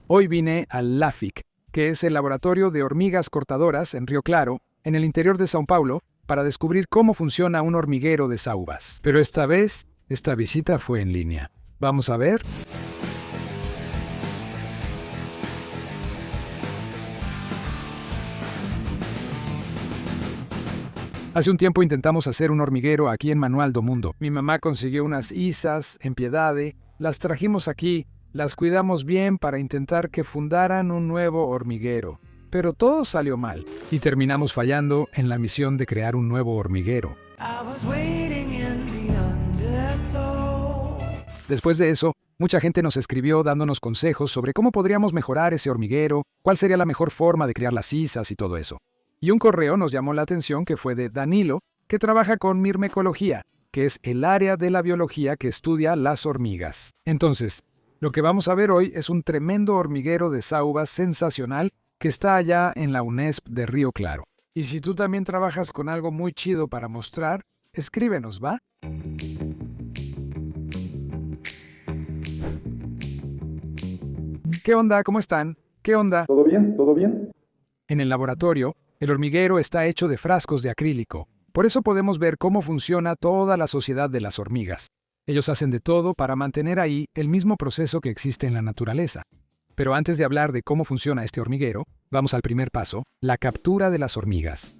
Hoy vine al LAFIC, que es el Laboratorio de Hormigas Cortadoras en Río Claro, en el interior de São Paulo, para descubrir cómo funciona un hormiguero de saúvas. Pero esta vez, esta visita fue en línea. Vamos a ver. Hace un tiempo intentamos hacer un hormiguero aquí en Manual do Mundo. Mi mamá consiguió unas isas en Piedade, las trajimos aquí, las cuidamos bien para intentar que fundaran un nuevo hormiguero. Pero todo salió mal y terminamos fallando en la misión de crear un nuevo hormiguero. Después de eso, mucha gente nos escribió dándonos consejos sobre cómo podríamos mejorar ese hormiguero, cuál sería la mejor forma de crear las isas y todo eso. Y un correo nos llamó la atención que fue de Danilo, que trabaja con Mirmecología, que es el área de la biología que estudia las hormigas. Entonces, lo que vamos a ver hoy es un tremendo hormiguero de saúvas sensacional que está allá en la UNESP de Río Claro. Y si tú también trabajas con algo muy chido para mostrar, escríbenos, ¿va? ¿Qué onda? ¿Cómo están? ¿Qué onda? ¿Todo bien? ¿Todo bien? En el laboratorio, el hormiguero está hecho de frascos de acrílico. Por eso podemos ver cómo funciona toda la sociedad de las hormigas. Ellos hacen de todo para mantener ahí el mismo proceso que existe en la naturaleza. Pero antes de hablar de cómo funciona este hormiguero, vamos al primer paso, la captura de las hormigas.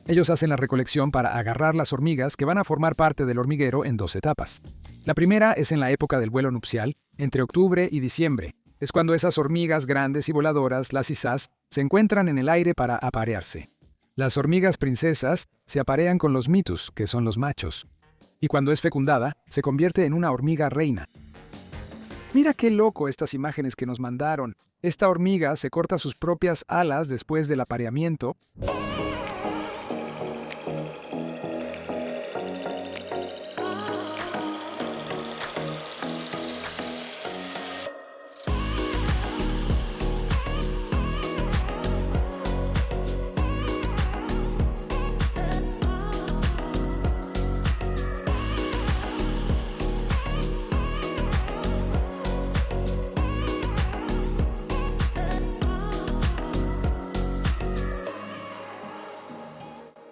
Ellos hacen la recolección para agarrar las hormigas que van a formar parte del hormiguero en 2 etapas. La primera es en la época del vuelo nupcial, entre octubre y diciembre. Es cuando esas hormigas grandes y voladoras, las isás, se encuentran en el aire para aparearse. Las hormigas princesas se aparean con los mitus, que son los machos. Y cuando es fecundada, se convierte en una hormiga reina. Mira qué loco estas imágenes que nos mandaron. Esta hormiga se corta sus propias alas después del apareamiento.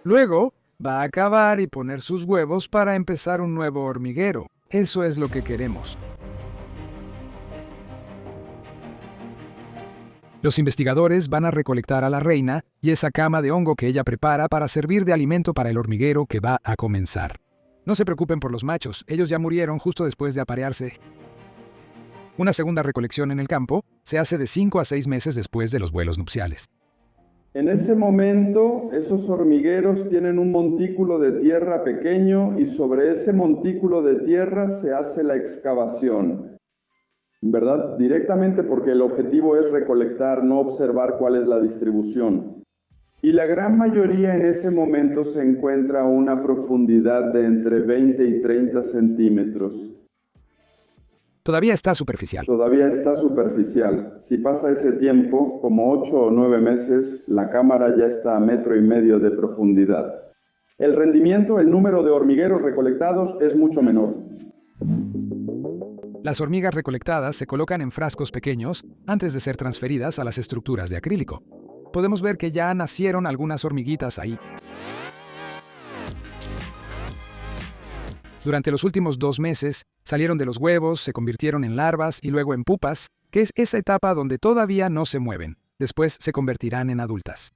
Luego, va a acabar y poner sus huevos para empezar un nuevo hormiguero. Eso es lo que queremos. Los investigadores van a recolectar a la reina y esa cama de hongo que ella prepara para servir de alimento para el hormiguero que va a comenzar. No se preocupen por los machos, ellos ya murieron justo después de aparearse. Una segunda recolección en el campo se hace de 5 a 6 meses después de los vuelos nupciales. En ese momento, esos hormigueros tienen un montículo de tierra pequeño y sobre ese montículo de tierra se hace la excavación. ¿Verdad? Directamente porque el objetivo es recolectar, no observar cuál es la distribución. Y la gran mayoría en ese momento se encuentra a una profundidad de entre 20 y 30 centímetros. Todavía está superficial. Todavía está superficial. Si pasa ese tiempo, como 8 o 9 meses, la cámara ya está a 1,5 metros de profundidad. El rendimiento, el número de hormigueros recolectados es mucho menor. Las hormigas recolectadas se colocan en frascos pequeños antes de ser transferidas a las estructuras de acrílico. Podemos ver que ya nacieron algunas hormiguitas ahí. Durante los últimos 2 meses, salieron de los huevos, se convirtieron en larvas y luego en pupas, que es esa etapa donde todavía no se mueven. Después se convertirán en adultas.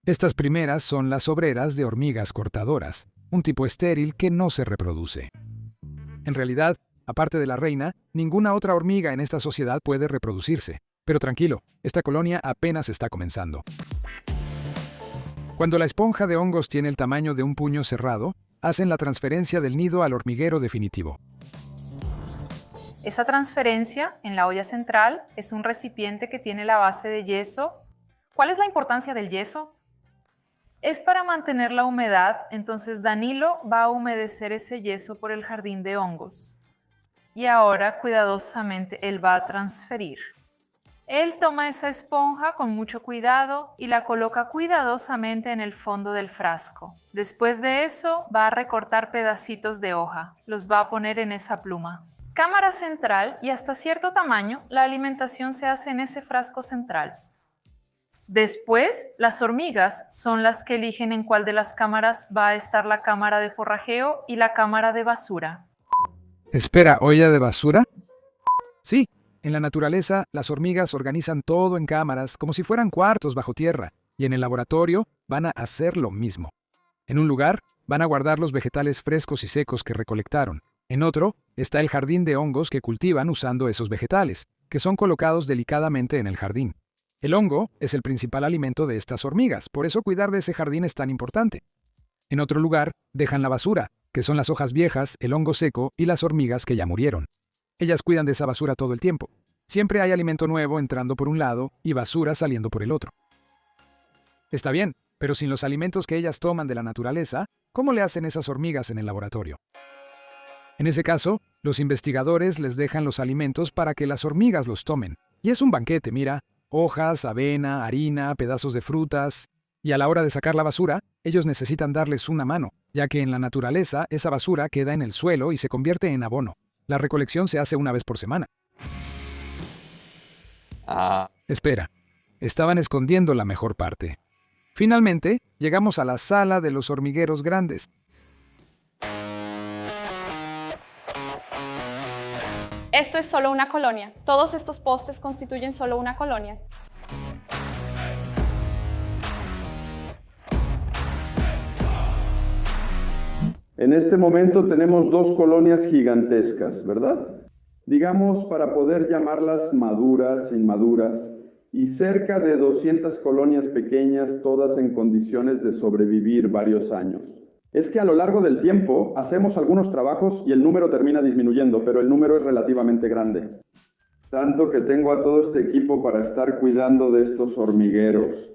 Estas primeras son las obreras de hormigas cortadoras, un tipo estéril que no se reproduce. En realidad, aparte de la reina, ninguna otra hormiga en esta sociedad puede reproducirse. Pero tranquilo, esta colonia apenas está comenzando. Cuando la esponja de hongos tiene el tamaño de un puño cerrado, hacen la transferencia del nido al hormiguero definitivo. Esa transferencia en la olla central es un recipiente que tiene la base de yeso. ¿Cuál es la importancia del yeso? Es para mantener la humedad, entonces Danilo va a humedecer ese yeso por el jardín de hongos. Y ahora, cuidadosamente, él va a transferir Él toma esa esponja con mucho cuidado y la coloca cuidadosamente en el fondo del frasco. Después de eso, va a recortar pedacitos de hoja. Los va a poner en esa pluma. Cámara central, y hasta cierto tamaño, la alimentación se hace en ese frasco central. Después, las hormigas son las que eligen en cuál de las cámaras va a estar la cámara de forrajeo y la cámara de basura. Espera, ¿olla de basura? Sí, en la naturaleza las hormigas organizan todo en cámaras como si fueran cuartos bajo tierra, y en el laboratorio van a hacer lo mismo. En un lugar van a guardar los vegetales frescos y secos que recolectaron. En otro está el jardín de hongos que cultivan usando esos vegetales, que son colocados delicadamente en el jardín. El hongo es el principal alimento de estas hormigas, por eso cuidar de ese jardín es tan importante. En otro lugar dejan la basura, que son las hojas viejas, el hongo seco y las hormigas que ya murieron. Ellas cuidan de esa basura todo el tiempo. Siempre hay alimento nuevo entrando por un lado y basura saliendo por el otro. Está bien, pero sin los alimentos que ellas toman de la naturaleza, ¿cómo le hacen esas hormigas en el laboratorio? En ese caso, los investigadores les dejan los alimentos para que las hormigas los tomen. Y es un banquete, mira, hojas, avena, harina, pedazos de frutas. Y a la hora de sacar la basura, ellos necesitan darles una mano, ya que en la naturaleza esa basura queda en el suelo y se convierte en abono. La recolección se hace una vez por semana. Espera, estaban escondiendo la mejor parte. Finalmente, llegamos a la sala de los hormigueros grandes. Esto es solo una colonia. Todos estos postes constituyen solo una colonia. En este momento tenemos dos colonias gigantescas, ¿verdad? Digamos, para poder llamarlas maduras, inmaduras, y cerca de 200 colonias pequeñas, todas en condiciones de sobrevivir varios años. Es que a lo largo del tiempo hacemos algunos trabajos y el número termina disminuyendo, pero el número es relativamente grande. Tanto que tengo a todo este equipo para estar cuidando de estos hormigueros,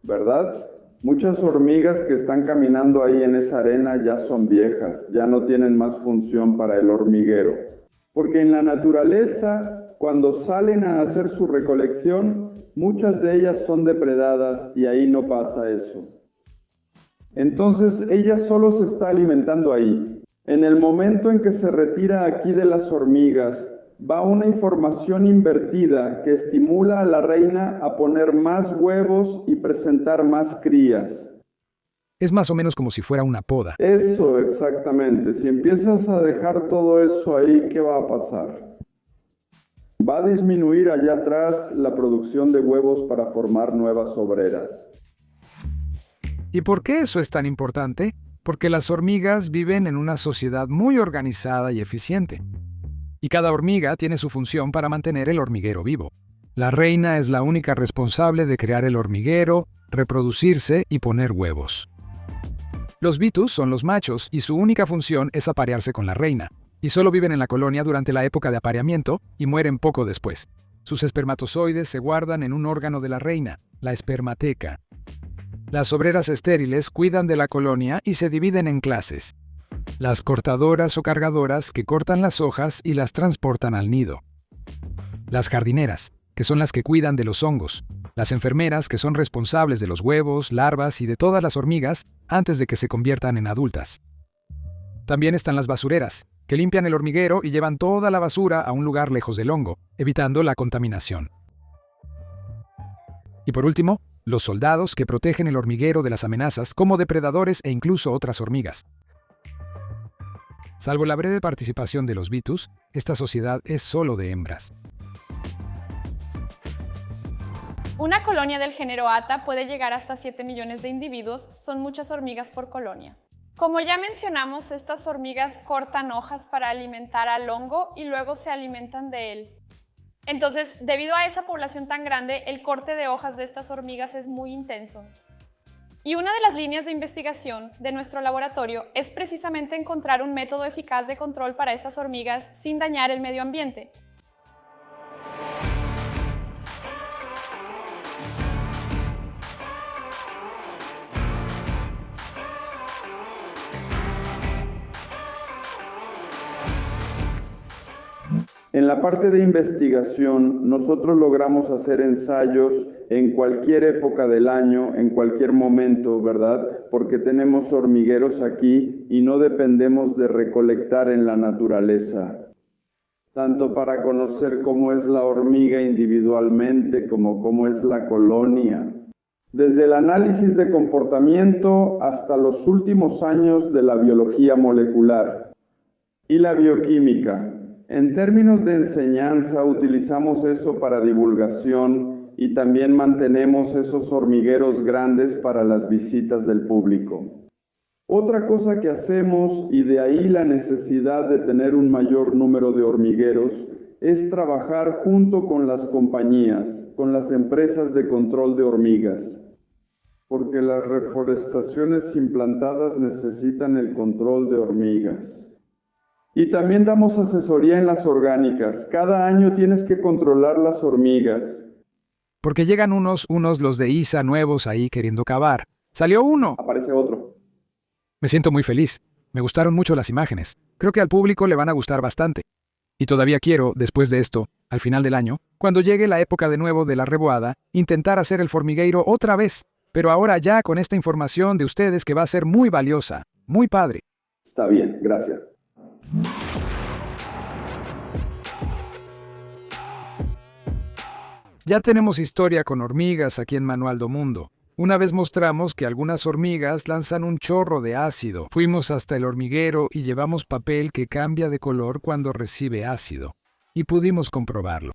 ¿verdad? Muchas hormigas que están caminando ahí en esa arena ya son viejas, ya no tienen más función para el hormiguero. Porque en la naturaleza, cuando salen a hacer su recolección, muchas de ellas son depredadas y ahí no pasa eso. Entonces ella solo se está alimentando ahí. En el momento en que se retira aquí de las hormigas, va una información invertida que estimula a la reina a poner más huevos y presentar más crías. Es más o menos como si fuera una poda. Eso, exactamente. Si empiezas a dejar todo eso ahí, ¿qué va a pasar? Va a disminuir allá atrás la producción de huevos para formar nuevas obreras. ¿Y por qué eso es tan importante? Porque las hormigas viven en una sociedad muy organizada y eficiente. Y cada hormiga tiene su función para mantener el hormiguero vivo. La reina es la única responsable de crear el hormiguero, reproducirse y poner huevos. Los vitus son los machos y su única función es aparearse con la reina, y solo viven en la colonia durante la época de apareamiento y mueren poco después. Sus espermatozoides se guardan en un órgano de la reina, la espermateca. Las obreras estériles cuidan de la colonia y se dividen en clases. Las cortadoras o cargadoras que cortan las hojas y las transportan al nido. Las jardineras, que son las que cuidan de los hongos. Las enfermeras, que son responsables de los huevos, larvas y de todas las hormigas antes de que se conviertan en adultas. También están las basureras, que limpian el hormiguero y llevan toda la basura a un lugar lejos del hongo, evitando la contaminación. Y por último, los soldados que protegen el hormiguero de las amenazas como depredadores e incluso otras hormigas. Salvo la breve participación de los vitus, esta sociedad es solo de hembras. Una colonia del género Atta puede llegar hasta 7 millones de individuos, son muchas hormigas por colonia. Como ya mencionamos, estas hormigas cortan hojas para alimentar al hongo y luego se alimentan de él. Entonces, debido a esa población tan grande, el corte de hojas de estas hormigas es muy intenso. Y una de las líneas de investigación de nuestro laboratorio es precisamente encontrar un método eficaz de control para estas hormigas sin dañar el medio ambiente. En la parte de investigación, nosotros logramos hacer ensayos en cualquier época del año, en cualquier momento, ¿verdad? Porque tenemos hormigueros aquí y no dependemos de recolectar en la naturaleza. Tanto para conocer cómo es la hormiga individualmente como cómo es la colonia. Desde el análisis de comportamiento hasta los últimos años de la biología molecular y la bioquímica. En términos de enseñanza, utilizamos eso para divulgación y también mantenemos esos hormigueros grandes para las visitas del público. Otra cosa que hacemos, y de ahí la necesidad de tener un mayor número de hormigueros, es trabajar junto con las compañías, con las empresas de control de hormigas, porque las reforestaciones implantadas necesitan el control de hormigas. Y también damos asesoría en las orgánicas. Cada año tienes que controlar las hormigas. Porque llegan unos los de ISA nuevos ahí queriendo cavar. ¡Salió uno! Aparece otro. Me siento muy feliz. Me gustaron mucho las imágenes. Creo que al público le van a gustar bastante. Y todavía quiero, después de esto, al final del año, cuando llegue la época de nuevo de la reboada, intentar hacer el formigueiro otra vez. Pero ahora ya con esta información de ustedes que va a ser muy valiosa. Muy padre. Está bien, gracias. Ya tenemos historia con hormigas aquí en Manual do Mundo. Una vez mostramos que algunas hormigas lanzan un chorro de ácido. Fuimos hasta el hormiguero y llevamos papel que cambia de color cuando recibe ácido. Y pudimos comprobarlo.